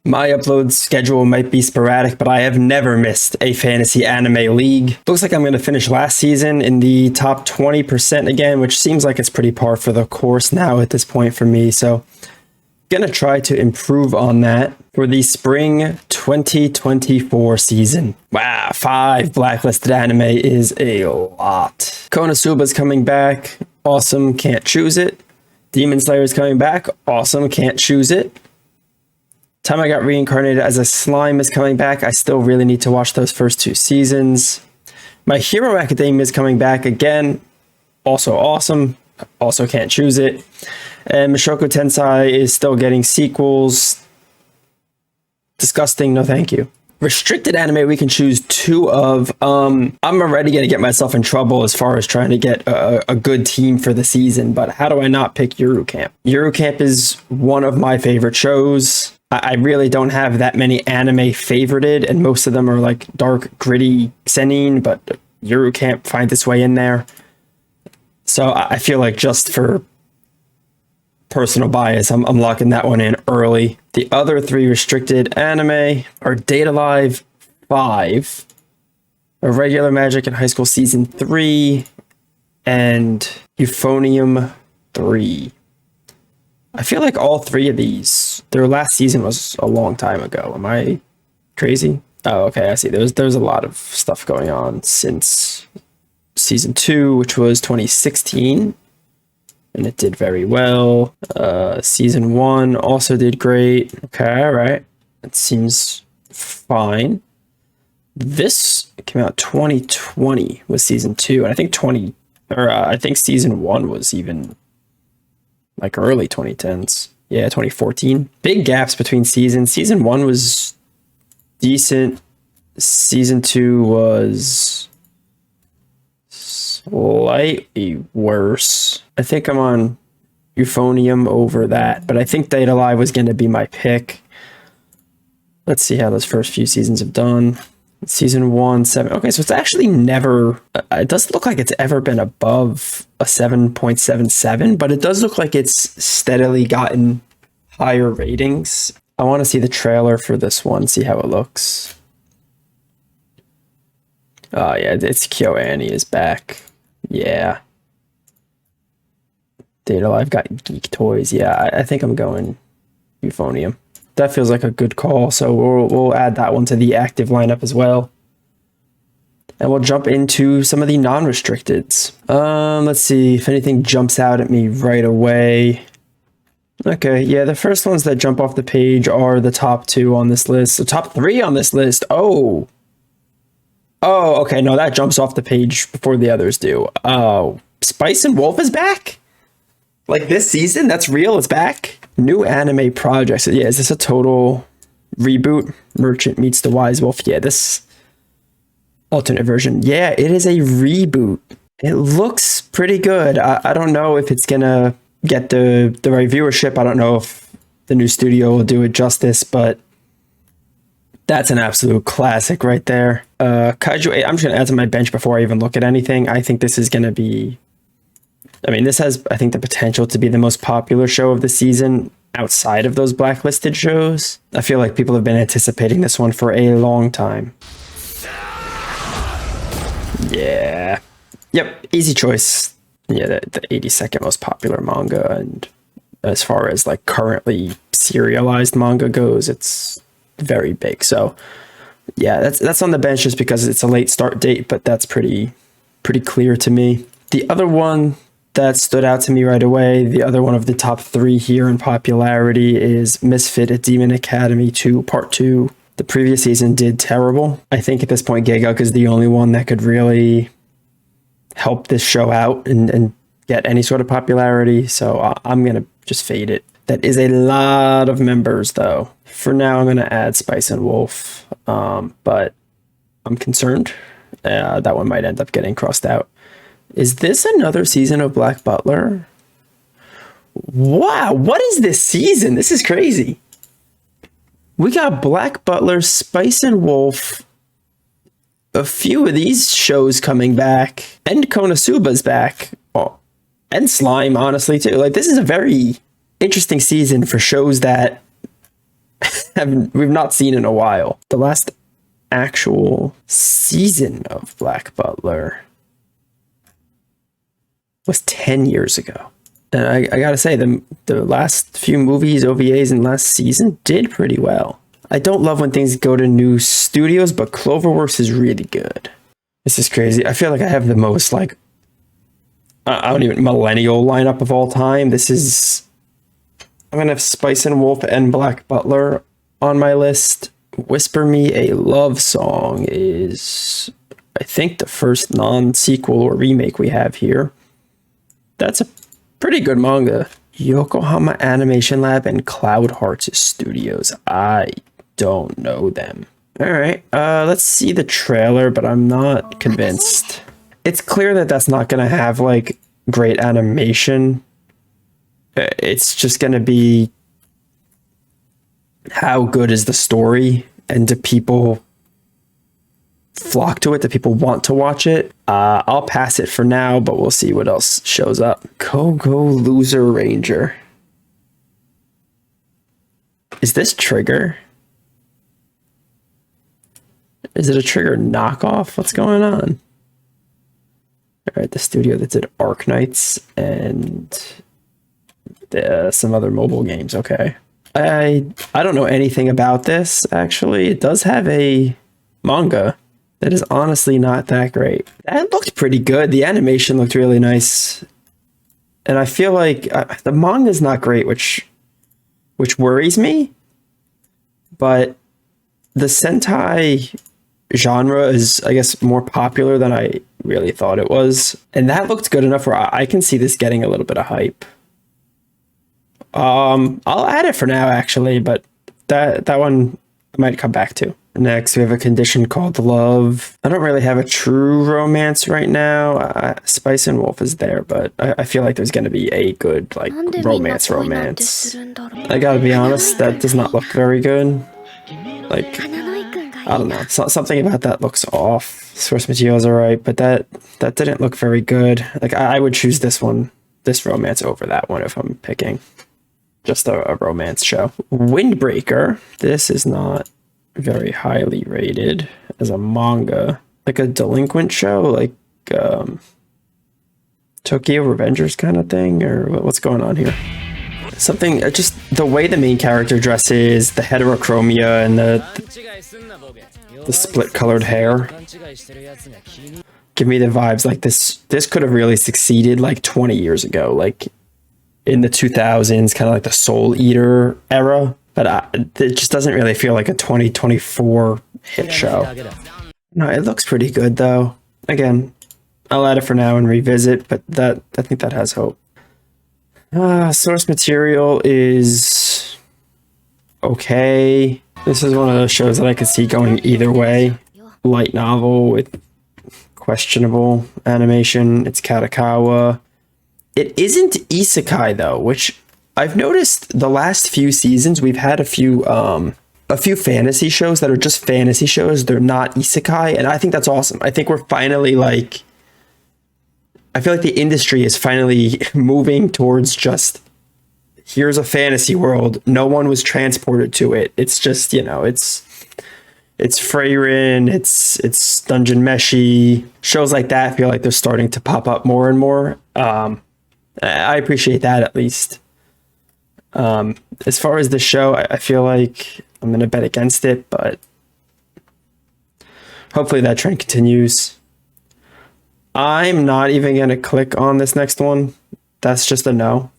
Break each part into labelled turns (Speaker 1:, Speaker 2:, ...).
Speaker 1: My upload schedule might be sporadic, but I have never missed a fantasy anime league. Looks like I'm going to finish last season in the top 20% again, which seems like it's pretty par for the course now at this point for me. So going to try to improve on that for the spring 2024 season. Wow, 5 blacklisted anime is a lot. Konosuba's coming back. Awesome, can't choose it. Demon Slayer's coming back. Awesome, can't choose it. Time I Got Reincarnated as a Slime is coming back. I still really need to watch those first 2 seasons. My Hero Academia is coming back again. Also awesome. Also can't choose it. And Mushoku Tensei is still getting sequels. Disgusting. No, thank you. Restricted anime we can choose 2 of. I'm already going to get myself in trouble as far as trying to get a good team for the season, but how do I not pick Yuru Camp? Yuru Camp is one of my favorite shows. I really don't have that many anime favorited, and most of them are like dark, gritty seinen, but Yuru Camp finds its way in there. So I feel like just for personal bias, I'm locking that one in early. The other 3 restricted anime are Date Alive 5, Irregular Magic in High School Season 3, and Euphonium 3. I feel like all 3 of these, their last season was a long time ago. Am I crazy? Oh, okay, I see. There's a lot of stuff going on since Season 2, which was 2016. And it did very well. Season 1 also did great. Okay, all right. It seems fine. This came out 2020 was Season 2. And I think Season 1 was even like early 2010s. Yeah, 2014. Big gaps between seasons. Season 1 was decent. Season 2 was slightly worse. I think I'm on Euphonium over that, but I think Date Alive was going to be my pick. Let's see how those first few seasons have done. Season 1, 7. Okay, so it's actually never... It doesn't look like it's ever been above a 7.77, but it does look like it's steadily gotten higher ratings. I want to see the trailer for this one, see how it looks. Oh, yeah, it's KyoAni is back. Yeah. Date Alive got Geek Toys. Yeah, I think I'm going Euphonium. That feels like a good call, so we'll add that one to the active lineup as well. And we'll jump into some of the non-restricteds. Let's see if anything jumps out at me right away. Okay, yeah, the first ones that jump off the page are the top 2 on this list. So top 3 on this list. Oh, okay, no, that jumps off the page before the others do. Oh, Spice and Wolf is back? Like this season? That's real? It's back? New anime projects. Yeah, is this a total reboot? Merchant meets the Wise Wolf. Yeah, this alternate version. Yeah, it is a reboot. It looks pretty good. I don't know if it's gonna get the right viewership. I don't know if the new studio will do it justice, but that's an absolute classic right there. Kaiju 8, I'm just gonna add to my bench before I even look at anything. I think this is gonna be... I mean, this has, I think, the potential to be the most popular show of the season outside of those blacklisted shows. I feel like people have been anticipating this one for a long time. Yeah. Yep, easy choice. Yeah, the 82nd most popular manga, and as far as like currently serialized manga goes, it's very big. So yeah, that's on the bench just because it's a late start date, but that's pretty clear to me. The other one that stood out to me right away, the other one of the top 3 here in popularity, is Misfit at Demon Academy 2 Part 2. The previous season did terrible. I think at this point Geguk is the only one that could really help this show out and get any sort of popularity, so I'm gonna just fade it. That is a lot of members though. For now I'm gonna add Spice and Wolf, but I'm concerned that one might end up getting crossed out. Is this another season of Black Butler? Wow, what is this season? This is crazy. We got Black Butler, Spice and Wolf, a few of these shows coming back, and Konosuba's back. Oh, and Slime, honestly, too. Like, this is a very interesting season for shows that we've not seen in a while. The last actual season of Black Butler was 10 years ago. And I gotta say, the last few movies, OVAs, and last season did pretty well. I don't love when things go to new studios, but Cloverworks is really good. This is crazy. I feel like I have the most, like, I don't even, millennial lineup of all time. This is, I'm gonna have Spice and Wolf and Black Butler on my list. Whisper Me a Love Song is, I think, the first non-sequel or remake we have here. That's a pretty good manga. Yokohama Animation Lab and Cloud Hearts Studios. I don't know them. All right, let's see the trailer, but I'm not convinced. It's clear that that's not going to have, like, great animation. It's just going to be how good is the story, and do people flock to it? Do people want to watch it? I'll pass it for now, but we'll see what else shows up. Kogo Loser Ranger. Is this Trigger? Is it a Trigger knockoff? What's going on? All right, the studio that did Arc Knights and some other mobile games. Okay. I don't know anything about this, actually. It does have a manga that is honestly not that great. That looked pretty good. The animation looked really nice. And I feel like the manga is not great, which worries me. But the Sentai genre is, I guess, more popular than I really thought it was. And that looked good enough where I can see this getting a little bit of hype. I'll add it for now, actually, but that one I might come back to. Next, we have a condition called Love. I don't really have a true romance right now. Spice and Wolf is there, but I feel like there's going to be a good, like, romance. I gotta be honest, that does not look very good. Like, I don't know. Something about that looks off. Source material's alright, but that didn't look very good. Like, I would choose this one, this romance, over that one if I'm picking just a romance show. Windbreaker. This is not very highly rated as a manga. Like a delinquent show, like Tokyo Revengers kind of thing, or what's going on here? Something, just the way the main character dresses, the heterochromia, and the split colored hair give me the vibes like this could have really succeeded like 20 years ago, like in the 2000s, kind of like the Soul Eater era, but it just doesn't really feel like a 2024 hit show. No, it looks pretty good though. Again, I'll add it for now and revisit, but I think that has hope. Source material is okay. This is one of those shows that I could see going either way. Light novel with questionable animation. It's Katakawa. It isn't isekai though, which I've noticed the last few seasons we've had a few fantasy shows that are just fantasy shows. They're not isekai, and I think that's awesome. I think we're finally like, I feel like the industry is finally moving towards just, here's a fantasy world. No one was transported to it. It's just, you know, it's Freyrin, it's Dungeon Meshi. Shows like that feel like they're starting to pop up more and more. I appreciate that, at least. As far as the show, I feel like I'm going to bet against it, but hopefully that trend continues. I'm not even going to click on this next one. That's just a no.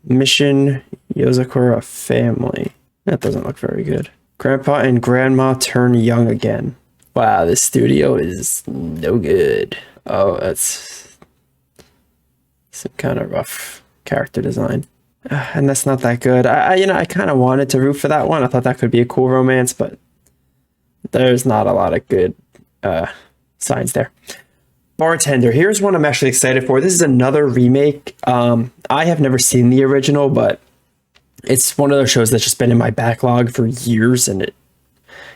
Speaker 1: Mission Yozakura Family. That doesn't look very good. Grandpa and Grandma Turn Young Again. Wow, this studio is no good. Oh, that's some kind of rough character design. And that's not that good. I kind of wanted to root for that one. I thought that could be a cool romance, but there's not a lot of good signs there. Bartender. Here's one I'm actually excited for. This is another remake. I have never seen the original, but it's one of those shows that's just been in my backlog for years, and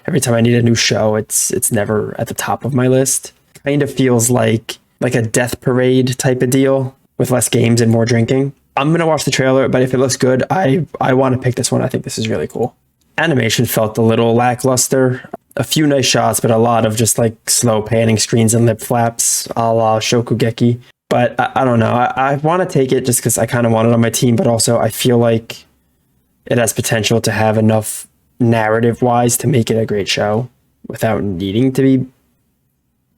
Speaker 1: every time I need a new show, it's never at the top of my list. Kind of feels like a Death Parade type of deal with less games and more drinking. I'm gonna watch the trailer, but if it looks good, I want to pick this one. I think this is really cool. Animation felt a little lackluster. A few nice shots, but a lot of just like slow panning screens and lip flaps, a la Shokugeki. But I don't know. I want to take it just because I kind of want it on my team, but also I feel like it has potential to have enough narrative-wise to make it a great show without needing to be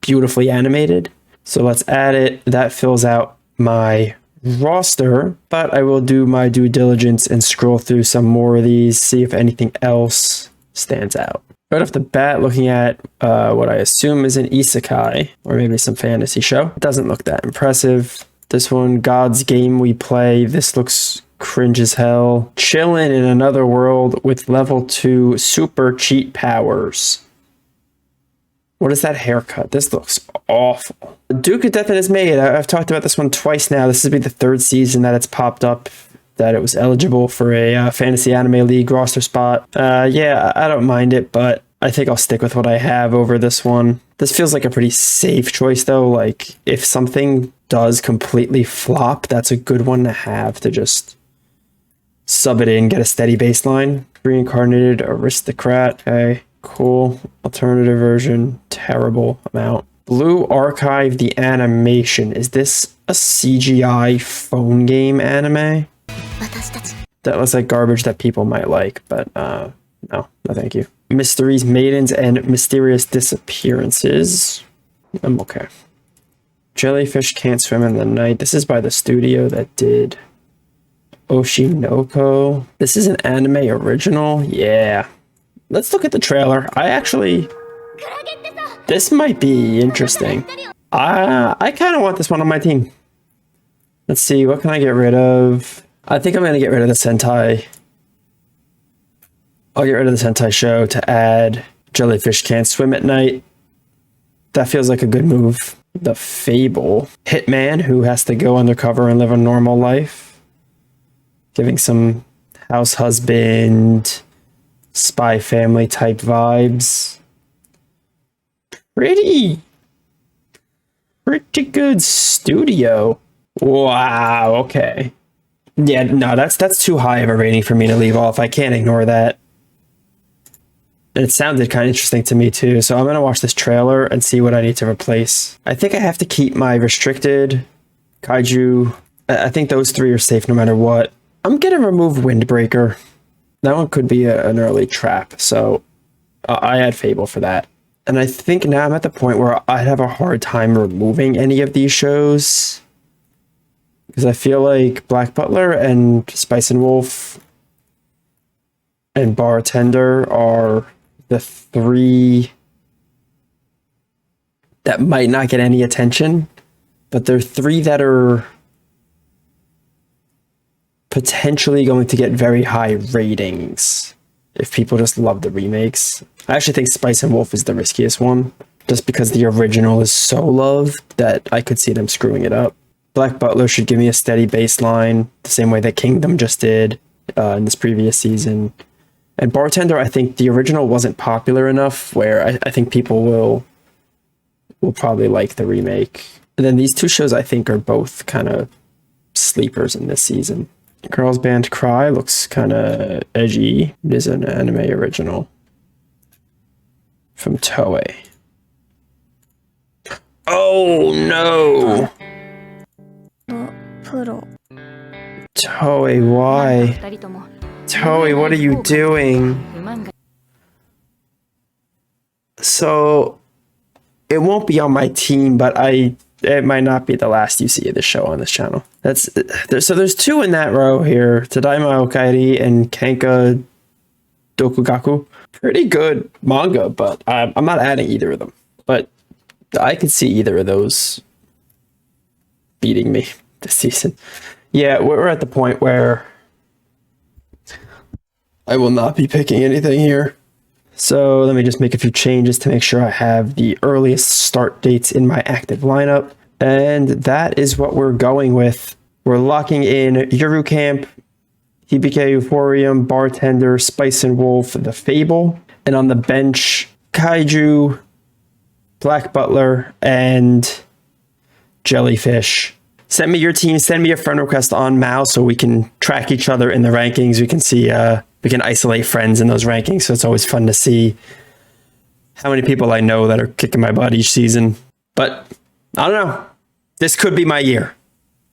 Speaker 1: beautifully animated. So let's add it. That fills out my roster, but I will do my due diligence and scroll through some more of these, see if anything else stands out. Right off the bat, looking at what I assume is an isekai or maybe some fantasy show. It doesn't look that impressive. This one, God's Game We Play. This looks cringe as hell. Chillin' in another world with level 2 super cheat powers. What is that haircut? This looks awful. Duke of Death and Is Made. I've talked about this one twice now. This will be the 3rd season that it's popped up, that it was eligible for a Fantasy Anime League roster spot. Yeah, I don't mind it, but I think I'll stick with what I have over this one. This feels like a pretty safe choice, though. Like, if something does completely flop, that's a good one to have to just sub it in, get a steady baseline. Reincarnated Aristocrat. Okay, cool. Alternative version. Terrible amount. Blue Archive, the animation. Is this a CGI phone game anime? That looks like garbage that people might like, but no thank you. Mysteries, Maidens, and Mysterious Disappearances. I'm okay. Jellyfish Can't Swim in the Night. This is by the studio that did Oshinoko. This is an anime original. Yeah. Let's look at the trailer. This might be interesting. I kind of want this one on my team. Let's see, what can I get rid of? I think I'm going to get rid of the Sentai. I'll get rid of the Sentai show to add Jellyfish Can't Swim at Night. That feels like a good move. The Fable. Hitman who has to go undercover and live a normal life. Giving some house husband, spy family type vibes. Pretty good studio. Wow, okay. Yeah, no, that's too high of a rating for me to leave off. I can't ignore that. And it sounded kind of interesting to me too, so I'm going to watch this trailer and see what I need to replace. I think I have to keep my restricted, kaiju. I think those 3 are safe no matter what. I'm going to remove Windbreaker. That one could be an early trap, so I add Fable for that. And I think now I'm at the point where I'd have a hard time removing any of these shows, because I feel like Black Butler and Spice and Wolf and Bartender are the 3 that might not get any attention, but they're 3 that are potentially going to get very high ratings if people just love the remakes. I actually think Spice and Wolf is the riskiest one, just because the original is so loved that I could see them screwing it up. Black Butler should give me a steady baseline, the same way that Kingdom just did in this previous season. And Bartender, I think the original wasn't popular enough where I think people will probably like the remake. And then these 2 shows I think are both kind of sleepers in this season. Girls Band Cry looks kind of edgy. It is an anime original from Toei. Oh no! Toei, why? Toei, what are you doing? So, it won't be on my team, but it might not be the last you see of this show on this channel. There's 2 in that row here. Tadaima Okaeri and Kenka Dokugaku. Pretty good manga, but I'm not adding either of them. But I could see either of those beating me this season. Yeah, we're at the point where I will not be picking anything here. So let me just make a few changes to make sure I have the earliest start dates in my active lineup. And that is what we're going with. We're locking in Yuru Camp, Hibike Euphorium, Bartender, Spice and Wolf, The Fable. And on the bench, Kaiju, Black Butler, and Jellyfish. Send me your team. Send me a friend request on Mal so we can track each other in the rankings. We can see, we can isolate friends in those rankings. So it's always fun to see how many people I know that are kicking my butt each season. But I don't know. This could be my year.